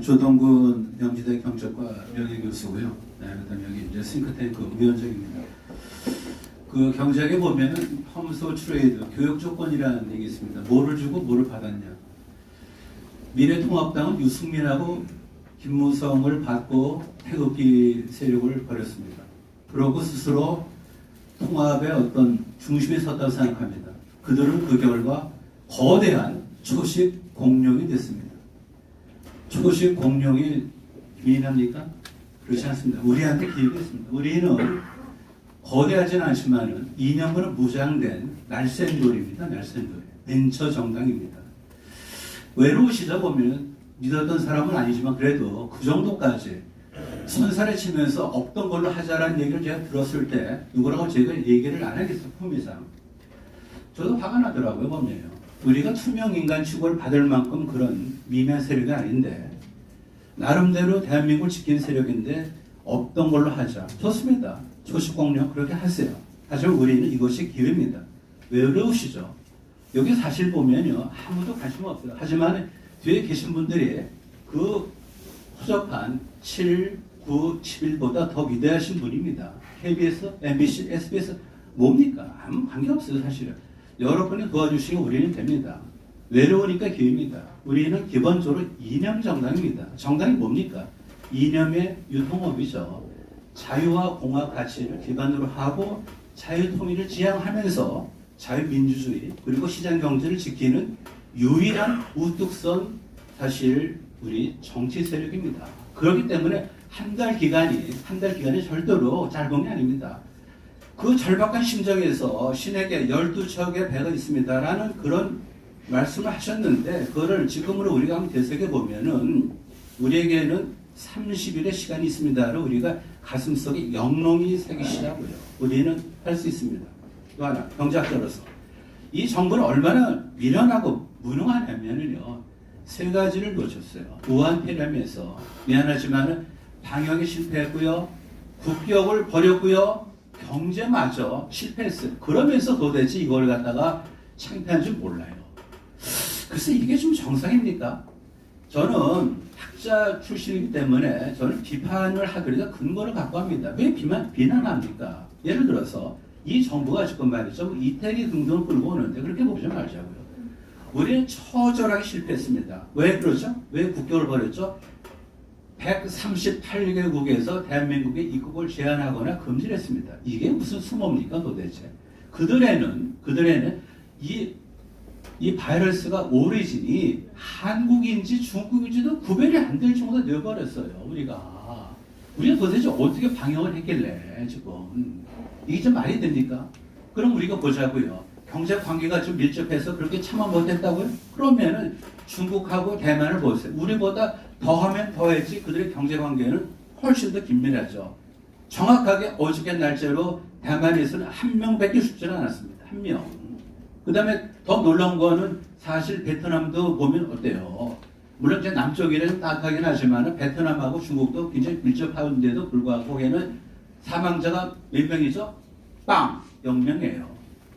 조동근 명지대 경제과 명예교수고요. 네, 그다음에 여기 이제 싱크탱크 위원장입니다. 그 경제학에 보면은 험소 트레이드 교육 조건이라는 얘기 있습니다. 뭐를 주고 뭐를 받았냐. 미래통합당은 유승민하고 김무성을 받고 태극기 세력을 벌였습니다. 그러고 스스로 통합의 어떤 중심에 섰다고 생각합니다. 그들은 그 결과 거대한 초식 공룡이 됐습니다. 초식 공룡이 미인합니까? 그렇지 않습니다. 우리한테 기회가 있습니다. 우리는 거대하진 않지만은 이념으로 무장된 날쌘돌입니다. 날쌘돌. 벤처 정당입니다. 외로우시다 보면 믿었던 사람은 아니지만 그래도 그 정도까지 선살에 치면서 없던 걸로 하자라는 얘기를 제가 들었을 때 누구라고 제가 얘기를 안 하겠어요. 품위상. 저도 화가 나더라고요. 보면요. 우리가 투명인간 취급을 받을 만큼 그런 미미한 세력이 아닌데 나름대로 대한민국을 지킨 세력인데 없던 걸로 하자. 좋습니다. 초식공룡 그렇게 하세요. 하지만 우리는 이것이 기회입니다. 왜 어려우시죠? 여기 사실 보면요. 아무도 관심 없어요. 하지만 뒤에 계신 분들이 그 허접한 7, 9, 11보다 더 위대하신 분입니다. KBS, MBC, SBS 뭡니까? 아무 관계없어요. 사실은. 여러분이 도와주시면 우리는 됩니다. 외로우니까 기회입니다. 우리는 기본적으로 이념 정당입니다. 정당이 뭡니까? 이념의 유통업이죠. 자유와 공화 가치를 기반으로 하고 자유통일을 지향하면서 자유민주주의 그리고 시장경제를 지키는 유일한 우뚝선 사실 우리 정치 세력입니다. 그렇기 때문에 한 달 기간이 절대로 짧은 게 아닙니다. 그 절박한 심정에서 신에게 12척의 배가 있습니다라는 그런 말씀을 하셨는데 그거를 지금으로 우리가 한번 되새겨 보면은 우리에게는 30일의 시간이 있습니다를 우리가 가슴속에 영롱히 새기시라고요. 우리는 할 수 있습니다. 또 하나 경제학자로서 이 정부는 얼마나 미련하고 무능하냐면요. 세 가지를 놓쳤어요. 우한폐렴에서 미안하지만 방역에 실패했고요. 국격을 버렸고요. 경제마저 실패했어요. 그러면서 도대체 이걸 갖다가 창피한 줄 몰라요. 글쎄 이게 좀 정상입니까? 저는 학자 출신이기 때문에 저는 비판을 하더라도 근거를 갖고 합니다. 왜 비난합니까? 예를 들어서 이 정부가 지금 말이죠. 이태리 등등 끌고 오는데 그렇게 보지 말자고요. 우리는 처절하게 실패했습니다. 왜 그러죠? 왜 국격을 버렸죠? 138개국에서 대한민국의 입국을 제한하거나 금지를 했습니다. 이게 무슨 수모입니까 도대체? 그들에는 이 바이러스가 오리진이 한국인지 중국인지도 구별이 안 될 정도로 되어버렸어요. 우리가 도대체 어떻게 방역을 했길래 지금 이게 좀 말이 됩니까? 그럼 우리가 보자고요. 경제 관계가 좀 밀접해서 그렇게 참아 못했다고요? 그러면은 중국하고 대만을 보세요. 우리보다 더하면 더했지 그들의 경제 관계는 훨씬 더 긴밀하죠. 정확하게 어저께 날짜로 대만에서는 한 명밖에 죽지는 않았습니다. 한 명. 그 다음에 더 놀라운 거는 사실 베트남도 보면 어때요? 물론 이제 남쪽이라 좀 따뜻하긴 하지만 베트남하고 중국도 굉장히 밀접한데도 불구하고 거기는 사망자가 몇 명이죠? 빵! 0명이에요.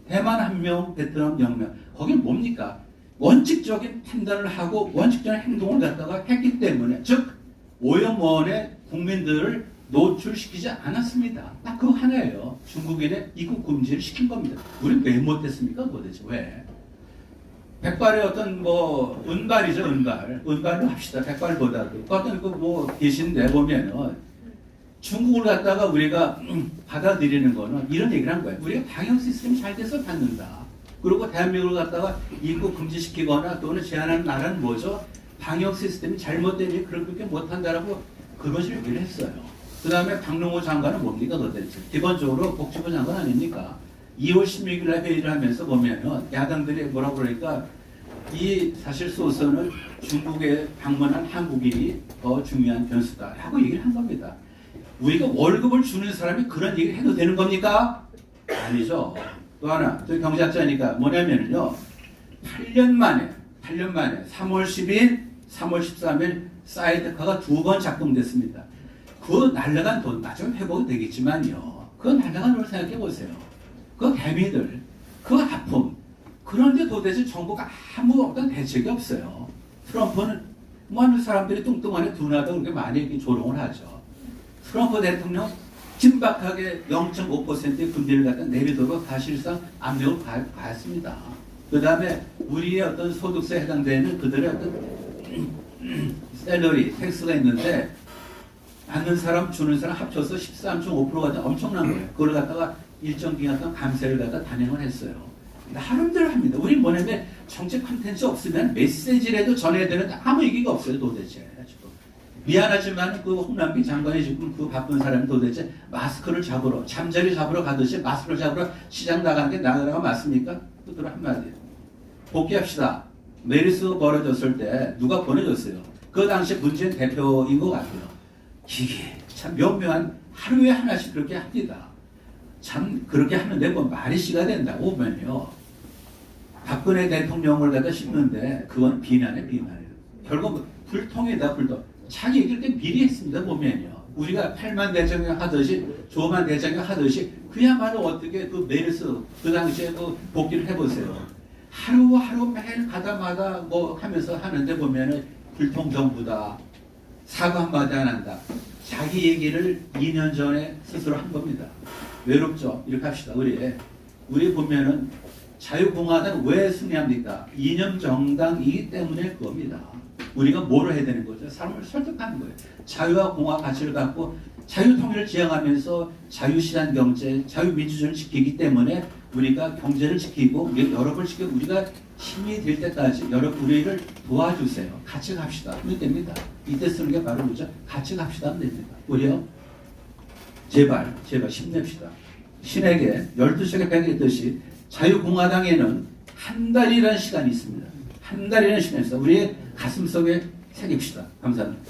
대만 1명, 베트남 0명. 거긴 뭡니까? 원칙적인 판단을 하고 원칙적인 행동을 갖다가 했기 때문에 즉 오염원의 국민들을 노출시키지 않았습니다. 딱 그거 하나예요. 중국인의 입국 금지를 시킨 겁니다. 우리는 왜 못했습니까? 도대체 왜? 백발의 어떤 뭐 은발이죠. 은발로 합시다. 백발보다도 어떤 그 계신데 보면은 중국을 갖다가 우리가 받아들이는 거는 이런 얘기를 한 거예요. 우리가 방역 시스템이 잘 돼서 받는다. 그리고 대한민국을 갖다가 입국 금지시키거나 또는 제한하는 나라는 뭐죠? 방역 시스템이 잘못되니 그렇게 못한다라고 그것을 얘기를 했어요. 그 다음에 박능호 장관은 뭡니까 도대체? 기본적으로 복지부 장관 아닙니까? 2월 16일 날 회의를 하면서 보면은 야당들이 뭐라고 그러니까 이 사실 소선을 중국에 방문한 한국인이 더 중요한 변수다라고 얘기를 한 겁니다. 우리가 월급을 주는 사람이 그런 얘기를 해도 되는 겁니까? 아니죠. 또 하나, 저희 경제학자니까 뭐냐면요. 8년 만에 3월 10일, 3월 13일 사이드카가 2번 작동됐습니다. 그 날라간 돈, 나중에 회복이 되겠지만요. 그 날라간 돈을 생각해 보세요. 그 개미들, 그 아픔. 그런데 도대체 정부가 아무 어떤 대책이 없어요. 트럼프는 많은 사람들이 뚱뚱하게 둔하다 그렇게 많이 이렇게 조롱을 하죠. 트럼프 대통령 긴박하게 0.5%의 금리를 갖다 내리도록 사실상 압력을 가했습니다. 그 다음에 우리의 어떤 소득세에 해당되는 그들의 어떤 셀러리, 텍스가 있는데 받는 사람, 주는 사람 합쳐서 13.5%가 엄청난 거예요. 그걸 갖다가 일정 기간 동안 감세를 갖다 단행을 했어요. 나름대로 합니다. 우리 뭐냐면 정책 콘텐츠 없으면 메시지라도 전해야 되는데 아무 얘기가 없어요, 도대체. 지금. 미안하지만 그 홍남기 장관이 지금 그 바쁜 사람이 도대체 마스크를 잡으러, 잠자리 잡으러 가듯이 마스크를 잡으러 시장 나가는 게 나가라가 맞습니까? 그들 한마디. 복귀합시다. 메르스 벌어졌을 때 누가 보내줬어요? 그 당시 문재인 대표인 것 같아요. 이게 참 묘묘한 하루에 하나씩 그렇게 합니다. 참 그렇게 하는데 뭐 말이 씨가 된다고 보면요. 박근혜 대통령을 갖다 씹는데 그건 비난에 비난이에요. 결국 불통이다 불통. 자기 얘기를 때 미리 했습니다 보면요. 우리가 8만 대장경 하듯이 조만 대장경 하듯이 그야말로 어떻게 그 메르스 그 당시에 그 복귀를 해보세요. 하루하루 매일 가다마다 뭐 하면서 하는데 보면은 불통 정부다. 사과 한마디 안 한다. 자기 얘기를 2년 전에 스스로 한 겁니다. 외롭죠? 이렇게 합시다. 우리 보면은 자유공화당 왜 승리합니까? 이념 정당이기 때문에 그겁니다. 우리가 뭘 해야 되는 거죠? 사람을 설득하는 거예요. 자유와 공화 가치를 갖고 자유통일을 지향하면서 자유시장 경제, 자유민주주의를 지키기 때문에 우리가 경제를 지키고 여러분을 지키고 우리가 힘이 될 때까지 여러분 우리를 도와주세요. 같이 갑시다. 하면 됩니다. 이때 쓰는 게 바로 뭐죠? 같이 갑시다 하면 됩니다. 우리요. 제발 힘냅시다. 신에게 12시간에 뺏겼듯이 자유공화당에는 한 달이라는 시간이 있습니다. 한 달이라는 시간이 있어. 우리의 가슴속에 새깁시다. 감사합니다.